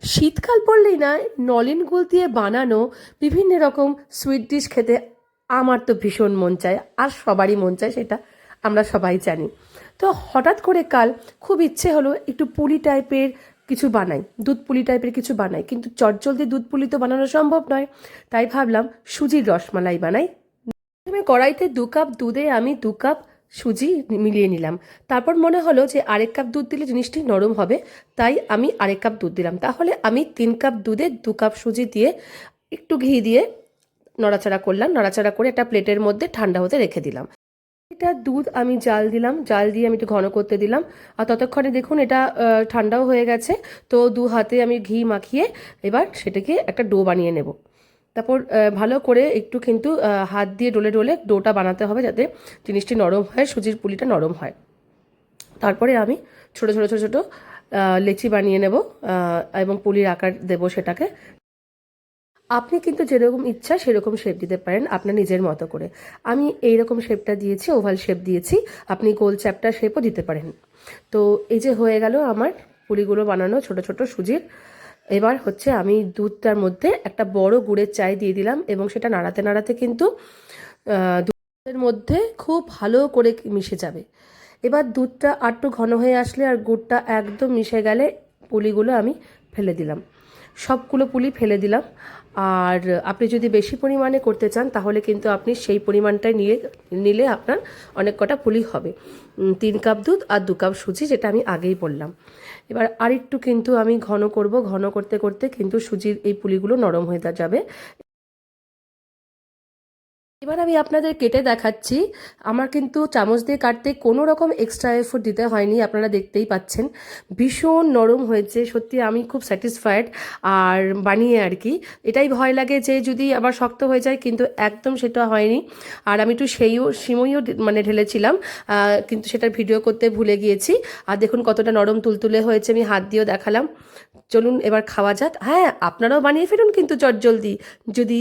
শীতকাল পড়লেই না নলেন গুড় দিয়ে বানানো বিভিন্ন রকম সুইট ডিশ খেতে আমার তো ভীষণ মন চায়, আর সবারই মন চায়, সেটা আমরা সবাই জানি। তো হঠাৎ করে কাল খুব ইচ্ছে হলো একটু পুলি টাইপের কিছু বানাই, দুধ পুলি টাইপের কিছু বানাই, কিন্তু চটজলদি দুধ পুলি তো বানানো সম্ভব নয়। তাই ভাবলাম সুজির রসমালাই বানাই। প্রথমে কড়াইতে 2 কাপ দুধে আমি 2 কাপ সুজি মিলিয়ে নিলাম। তারপর মনে হলো যে আরেক কাপ দুধ দিলে জিনিসটি নরম হবে, তাই আমি আরেক কাপ দুধ দিলাম। তাহলে আমি 3 কাপ দুধে 2 কাপ সুজি দিয়ে একটু ঘি দিয়ে নড়াচড়া করলাম। নড়াচড়া করে একটা প্লেটের মধ্যে ঠান্ডা হতে রেখে দিলাম। এটা দুধ আমি জাল দিলাম, জাল দিয়ে আমি একটু ঘন করতে দিলাম। আর ততক্ষণে দেখুন এটা ঠান্ডাও হয়ে গেছে। তো 2 হাতে আমি ঘি মাখিয়ে এবার সেটাকে একটা ডো বানিয়ে নেব। তারপর ভালো করে একটু কিন্তু হাত দিয়ে ডলে ডলে ডোটা বানাতে হবে, যাতে জিনিসটি নরম হয়, সুজির পুলিটা নরম হয়। তারপরে আমি ছোট ছোট ছোট ছোট লেচি বানিয়ে নেব এবং পুলির আকার দেব সেটাকে। আপনি কিন্তু যেরকম ইচ্ছা সেরকম শেপ দিতে পারেন আপনার নিজের মতো করে। আমি এইরকম শেপটা দিয়েছি, ওভাল শেপ দিয়েছি, আপনি গোল চ্যাপ্টা শেপও দিতে পারেন। তো এই যে হয়ে গেল আমার পুরিগুলো বানানো ছোট ছোট সুজির। এবার হচ্ছে আমি দুধটার মধ্যে একটা বড় গুড়ের চাই দিয়ে দিলাম এবং সেটা নাড়াতে নাড়াতে কিন্তু দুধের মধ্যে খুব ভালো করে মিশে যাবে। এবার দুধটা আরটু ঘন হয়ে আসলে আর গুড়টা একদম মিশে গেলে পুলিগুলো আমি ফেলে দিলাম, সবগুলো পুলি ফেলে দিলাম। আর আপনি যদি বেশি পরিমাণে করতে চান তাহলে কিন্তু আপনি সেই পরিমাণটাই নিলে আপনার অনেক কটা পুলি হবে। 3 কাপ দুধ আর 2 কাপ সুজি, যেটা আমি আগেই বললাম। এবার আরেকটু কিন্তু আমি ঘন করব, ঘন করতে করতে কিন্তু সুজির এই পুলিগুলো নরম হয়ে যাবে। এবার আমি আপনাদের কেটে দেখাচ্ছি। আমার কিন্তু চামচ দিয়ে কাটতে কোনো রকম এক্সট্রা এফোর্ট দিতে হয়নি, আপনারা দেখতেই পাচ্ছেন ভীষণ নরম হয়েছে। সত্যি আমি খুব স্যাটিসফাইড আর বানিয়ে আর কি। এটাই ভয় লাগে যে যদি আবার শক্ত হয়ে যায়, কিন্তু একদম সেটা হয়নি। আর আমি একটু সিমইও মানে ঢেলেছিলাম, কিন্তু সেটার ভিডিও করতে ভুলে গিয়েছি। আর দেখুন কতটা নরম তুলতুলে হয়েছে, আমি হাত দিয়েও দেখালাম। চলুন এবার খাওয়া যাক। হ্যাঁ, আপনারাও বানিয়ে ফেলুন কিন্তু চটজলদি, যদি